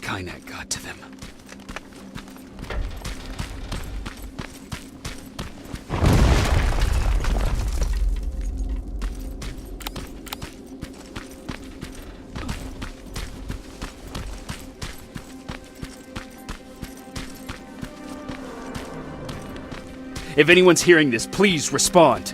Skynet got to them. If anyone's hearing this, please respond.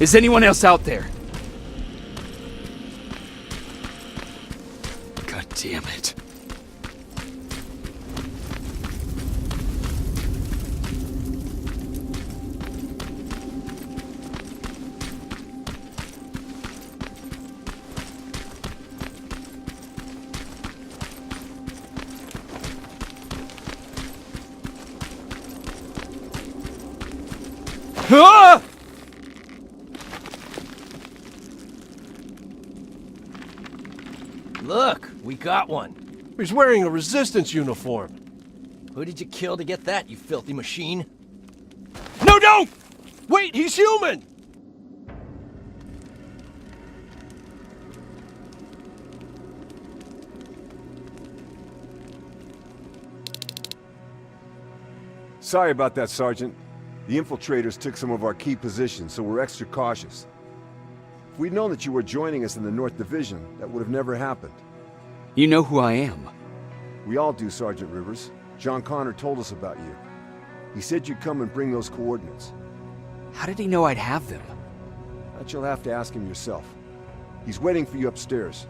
Is anyone else out there? God damn it. Ah! Look, we got one. He's wearing a resistance uniform. Who did you kill to get that, you filthy machine? No, don't! Wait, he's human! Sorry about that, Sergeant. The infiltrators took some of our key positions, so we're extra cautious. If we'd known that you were joining us in the North Division, that would have never happened. You know who I am. We all do, Sergeant Rivers. John Connor told us about you. He said you'd come and bring those coordinates. How did he know I'd have them? That you'll have to ask him yourself. He's waiting for you upstairs.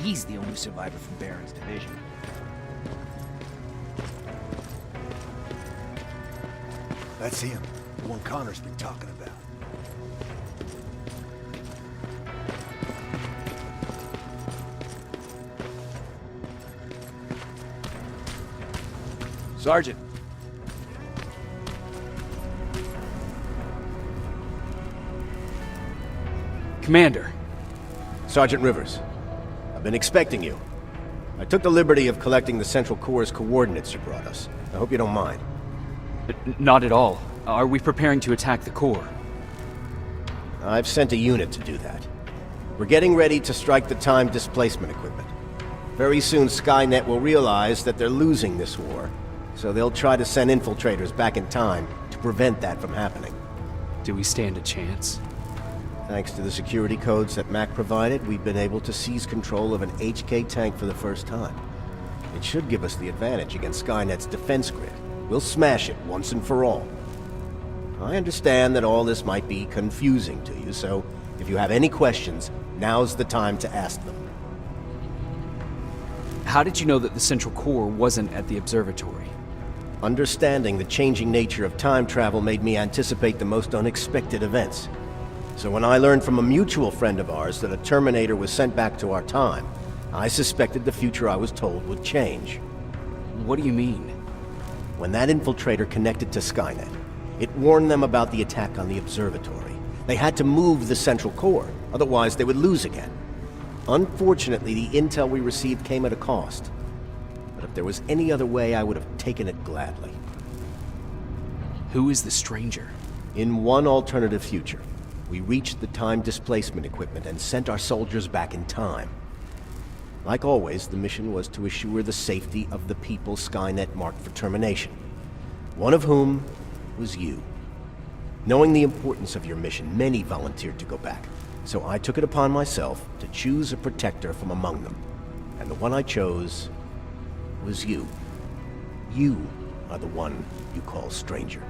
He's the only survivor from Baron's division. That's him, the one Connor's been talking about. Sergeant. Commander. Sergeant Rivers. I've been expecting you. I took the liberty of collecting the Central Core's coordinates you brought us. I hope you don't mind. Not at all. Are we preparing to attack the core? I've sent a unit to do that. We're getting ready to strike the time displacement equipment. Very soon Skynet will realize that they're losing this war, so they'll try to send infiltrators back in time to prevent that from happening. Do we stand a chance? Thanks to the security codes that Mac provided, we've been able to seize control of an HK tank for the first time. It should give us the advantage against Skynet's defense grid. We'll smash it once and for all. I understand that all this might be confusing to you, so if you have any questions, now's the time to ask them. How did you know that the Central Core wasn't at the observatory? Understanding the changing nature of time travel made me anticipate the most unexpected events. So when I learned from a mutual friend of ours that a Terminator was sent back to our time, I suspected the future I was told would change. What do you mean? When that infiltrator connected to Skynet, it warned them about the attack on the observatory. They had to move the Central Core, otherwise they would lose again. Unfortunately, the intel we received came at a cost. But if there was any other way, I would have taken it gladly. Who is the stranger? In one alternative future, we reached the time displacement equipment and sent our soldiers back in time. Like always, the mission was to assure the safety of the people Skynet marked for termination. One of whom was you. Knowing the importance of your mission, many volunteered to go back. So I took it upon myself to choose a protector from among them. And the one I chose was you. You are the one you call stranger.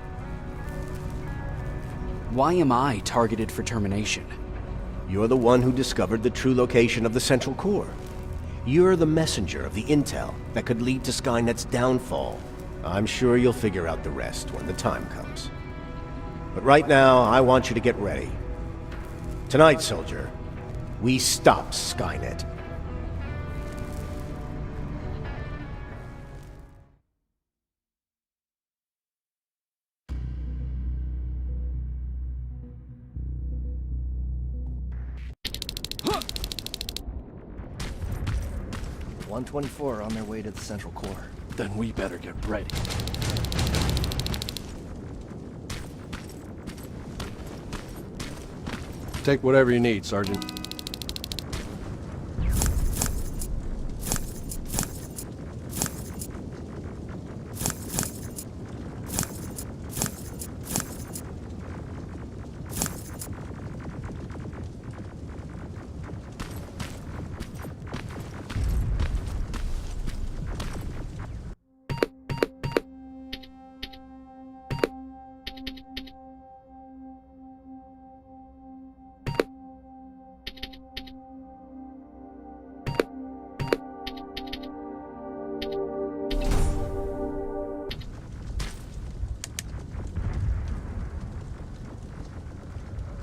Why am I targeted for termination? You're the one who discovered the true location of the Central Core. You're the messenger of the intel that could lead to Skynet's downfall. I'm sure you'll figure out the rest when the time comes. But right now, I want you to get ready. Tonight, soldier, we stop Skynet. 124 are on their way to the central core. Then we better get ready. Take whatever you need, Sergeant.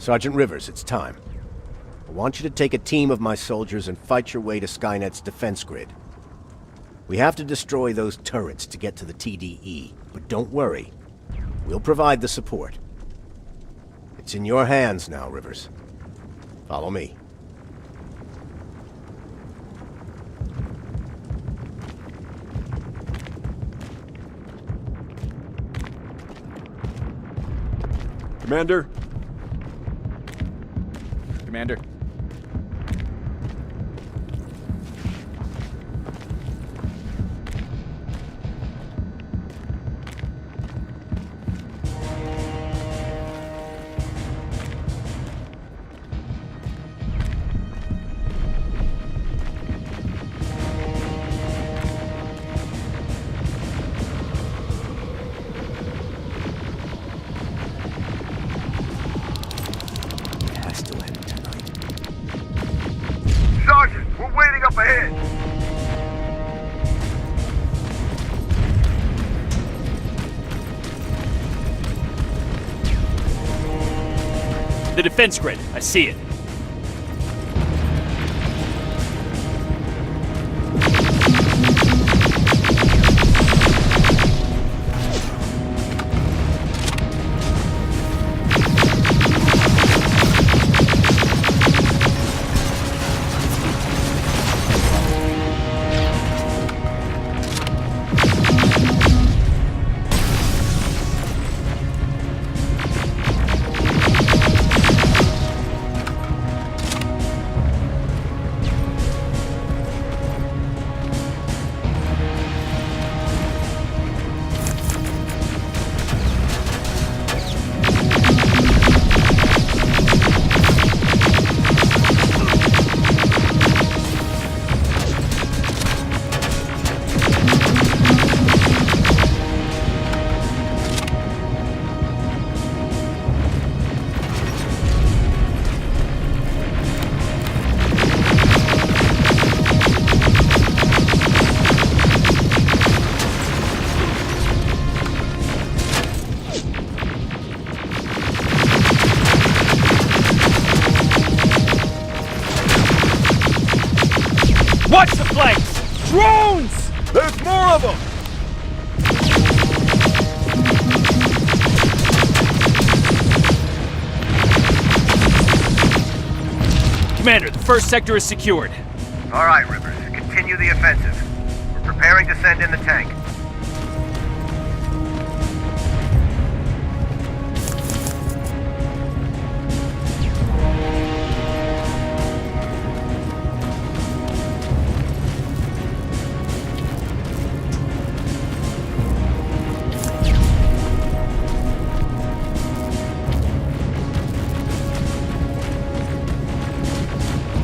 Sergeant Rivers, it's time. I want you to take a team of my soldiers and fight your way to Skynet's defense grid. We have to destroy those turrets to get to the TDE, but don't worry. We'll provide the support. It's in your hands now, Rivers. Follow me. Commander? Commander. Sergeant, we're waiting up ahead. The defense grid. I see it. Watch the flanks! Drones! There's more of them! Commander, the first sector is secured. All right, Rivers, continue the offensive. We're preparing to send in the tank.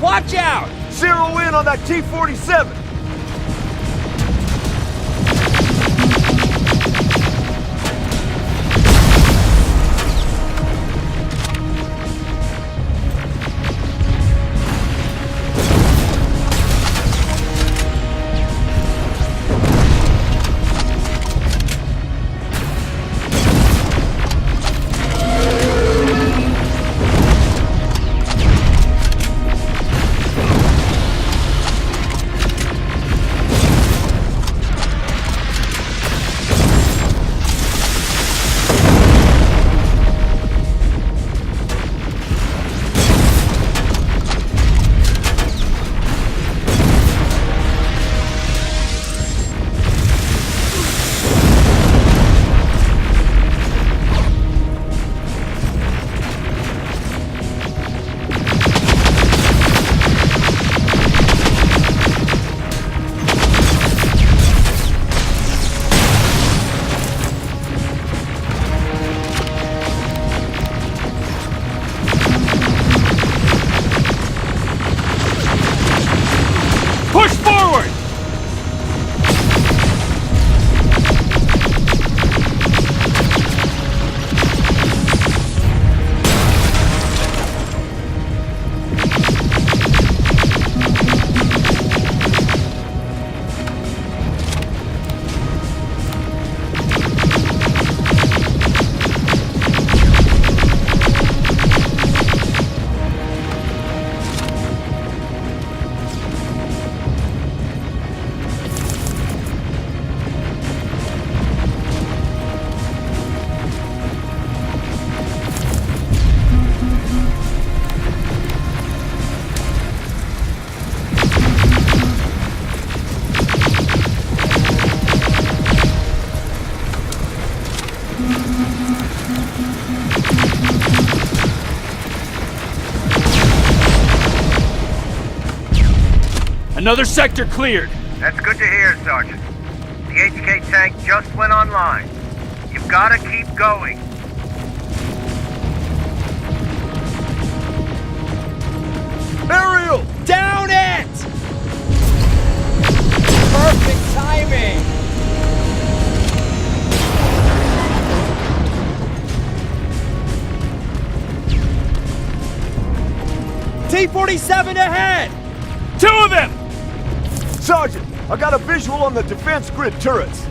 Watch out! Zero in on that T-47! Another sector cleared. That's good to hear, Sergeant. The HK tank just went online. You've gotta keep going. Aerial! Down it! Perfect timing! T-47 ahead! 2 of them! Sergeant, I got a visual on the defense grid turrets.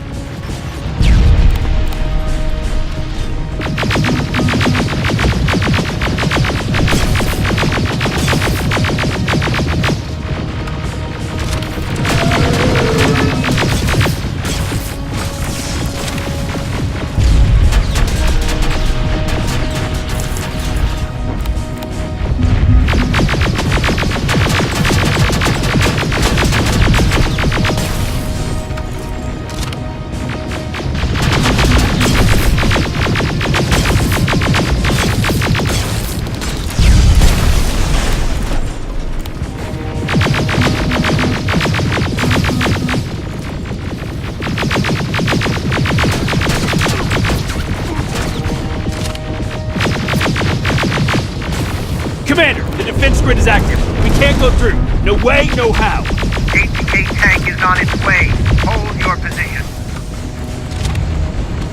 Commander, the defense grid is active. We can't go through. No way, no how. HK tank is on its way. Hold your position.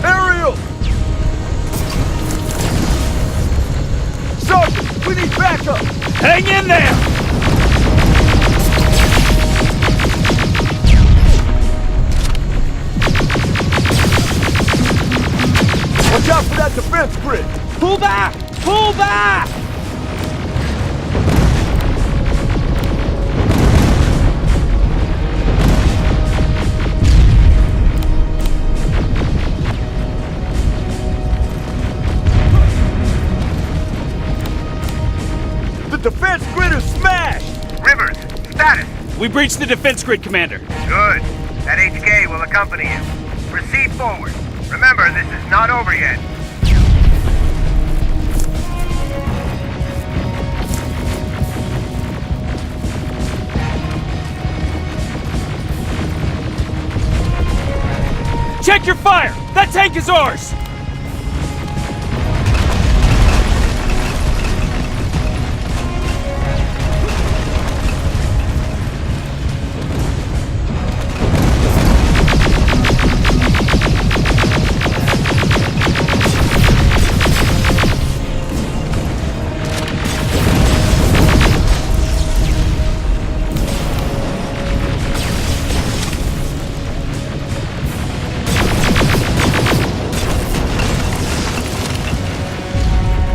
Aerial! Sergeant, we need backup! Hang in there! Watch out for that defense grid! Pull back! Pull back! The defense grid is smashed! Rivers, status. We breached the defense grid, Commander. Good. That HK will accompany you. Proceed forward. Remember, this is not over yet. Check your fire! That tank is ours!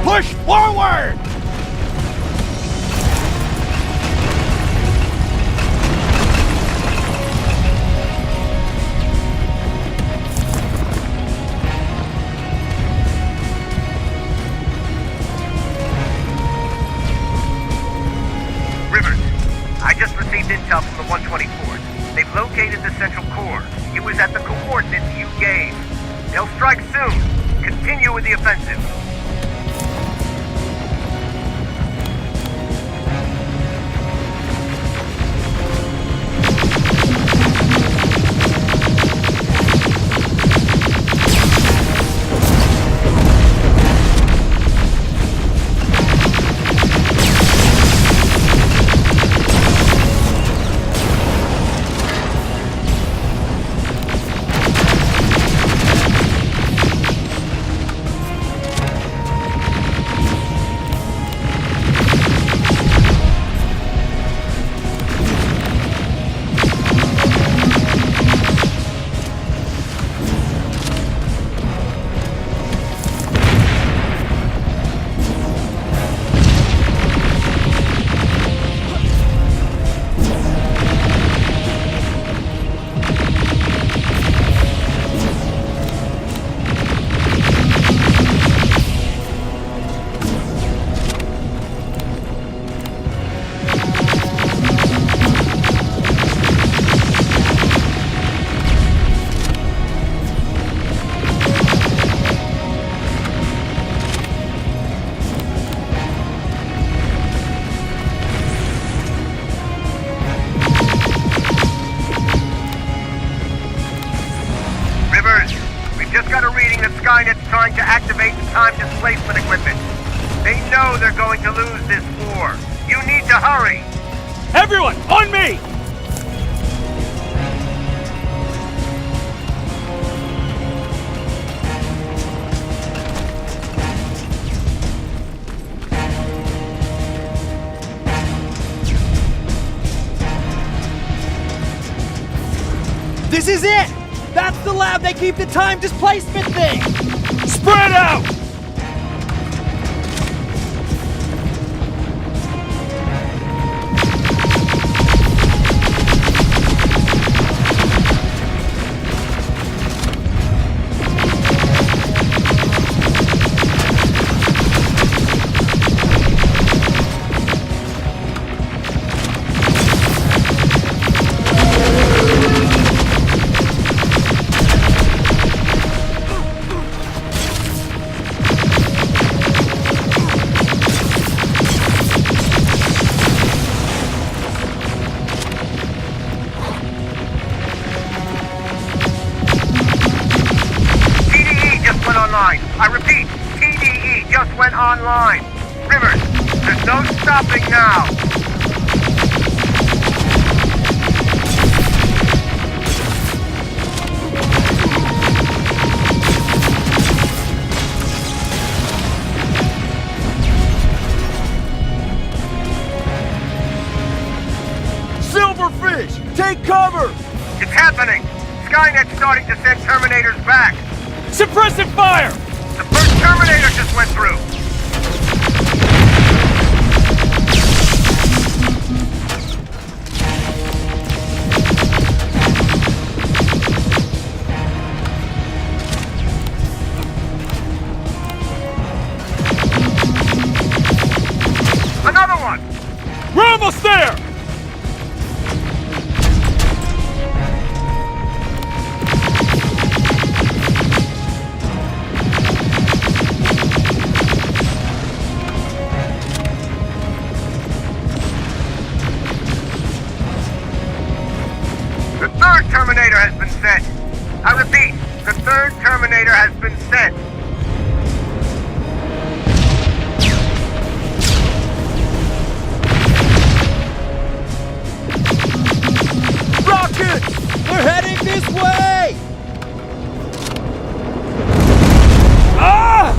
Push forward! Rivers, I just received intel from the 124th. They've located the central core. It was at the coordinates you gave. They'll strike soon. Continue with the offensive. Skynet's trying to activate the time displacement equipment. They know they're going to lose this war. You need to hurry! Everyone, on me! This is it! That's the lab they keep the time displacement thing! Spread out! I repeat, TDE just went online. Rivers, there's no stopping now. Silverfish, take cover! It's happening. Skynet's starting to send Terminators back. Suppressive fire! The first Terminator just went through. Another one! We're almost there! Terminator has been sent. I repeat, the third Terminator has been sent. Rockets! They're heading this way! Ah!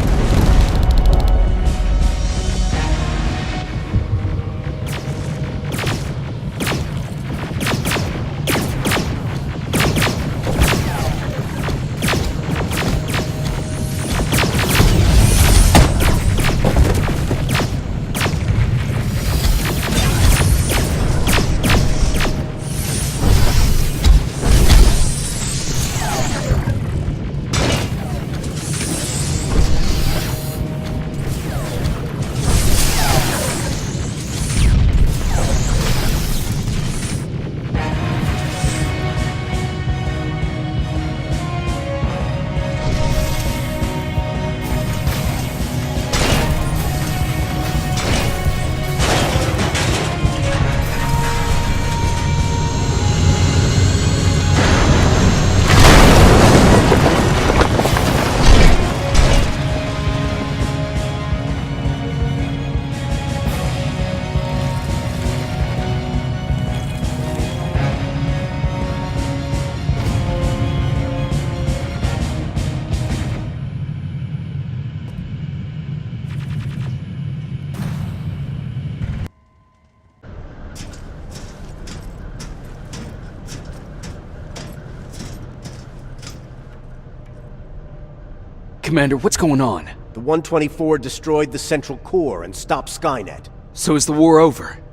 Commander, what's going on? The 124 destroyed the central core and stopped Skynet. So is the war over?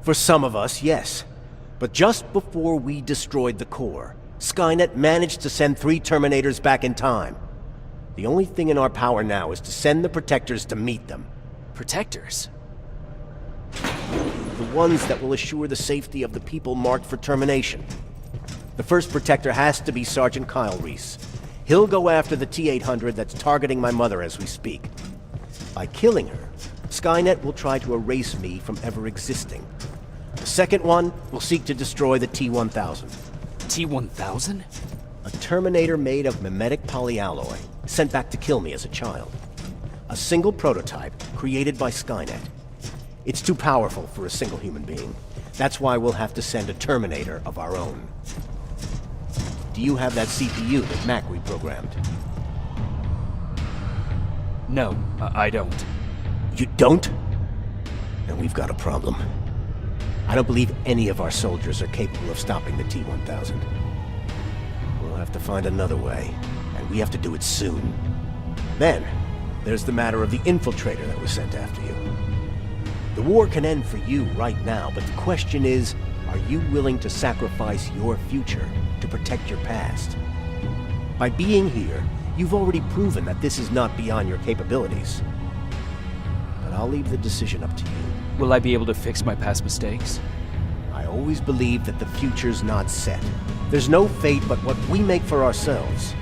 For some of us, yes. But just before we destroyed the core, Skynet managed to send 3 Terminators back in time. The only thing in our power now is to send the Protectors to meet them. Protectors? The ones that will assure the safety of the people marked for termination. The first Protector has to be Sergeant Kyle Reese. He'll go after the T-800 that's targeting my mother as we speak. By killing her, Skynet will try to erase me from ever existing. The second one will seek to destroy the T-1000. T-1000? A Terminator made of mimetic polyalloy. sent back to kill me as a child. A single prototype created by Skynet. It's too powerful for a single human being. That's why we'll have to send a Terminator of our own. Do you have that CPU that Mac reprogrammed? No, I don't. You don't? Then we've got a problem. I don't believe any of our soldiers are capable of stopping the T-1000. We'll have to find another way, and we have to do it soon. Then, there's the matter of the infiltrator that was sent after you. The war can end for you right now, but the question is, are you willing to sacrifice your future to protect your past? By being here, you've already proven that this is not beyond your capabilities. But I'll leave the decision up to you. Will I be able to fix my past mistakes? I always believe that the future's not set. There's no fate but what we make for ourselves.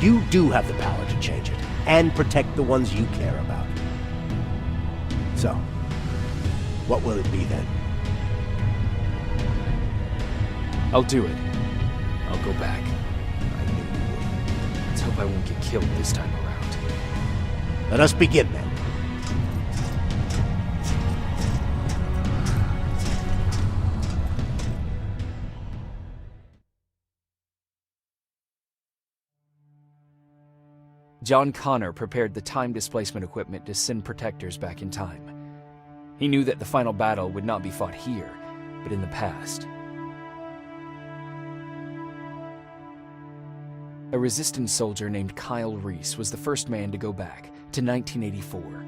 You do have the power to change it, and protect the ones you care about. So, what will it be then? I'll do it. I'll go back. I knew you would. Let's hope I won't get killed this time around. Let us begin then. John Connor prepared the time displacement equipment to send protectors back in time. He knew that the final battle would not be fought here, but in the past. A resistance soldier named Kyle Reese was the first man to go back to 1984.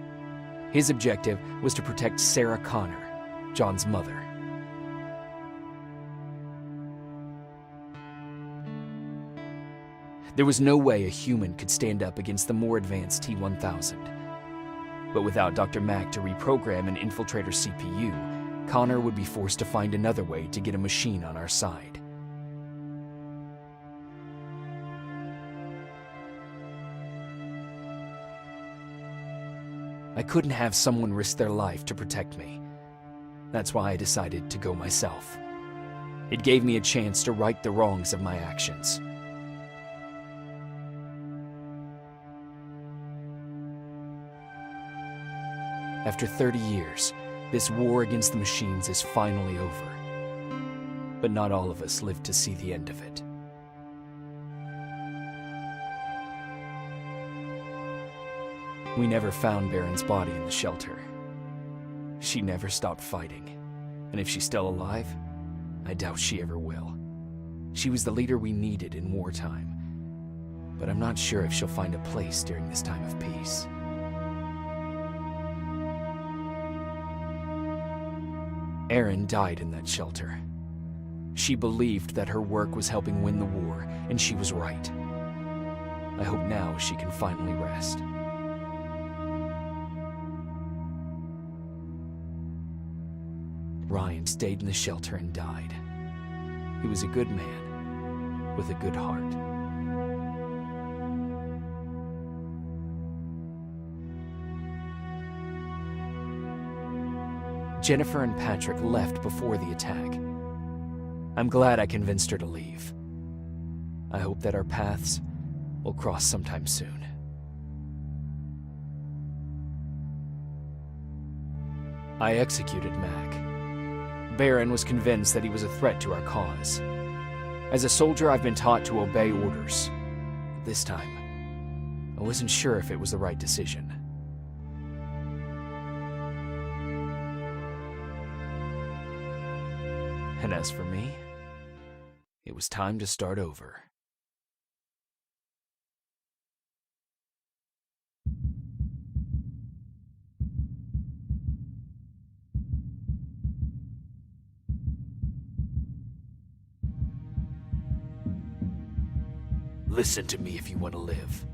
His objective was to protect Sarah Connor, John's mother. There was no way a human could stand up against the more advanced T-1000. But without Dr. Mack to reprogram an infiltrator CPU, Connor would be forced to find another way to get a machine on our side. I couldn't have someone risk their life to protect me. That's why I decided to go myself. It gave me a chance to right the wrongs of my actions. After 30 years, this war against the machines is finally over. But not all of us lived to see the end of it. We never found Baron's body in the shelter. She never stopped fighting, and if she's still alive, I doubt she ever will. She was the leader we needed in wartime, but I'm not sure if she'll find a place during this time of peace. Erin died in that shelter. She believed that her work was helping win the war, and she was right. I hope now she can finally rest. Ryan stayed in the shelter and died. He was a good man, with a good heart. Jennifer and Patrick left before the attack. I'm glad I convinced her to leave. I hope that our paths will cross sometime soon. I executed Mac. Baron was convinced that he was a threat to our cause. As a soldier, I've been taught to obey orders. But this time, I wasn't sure if it was the right decision. And as for me, it was time to start over. Listen to me if you want to live.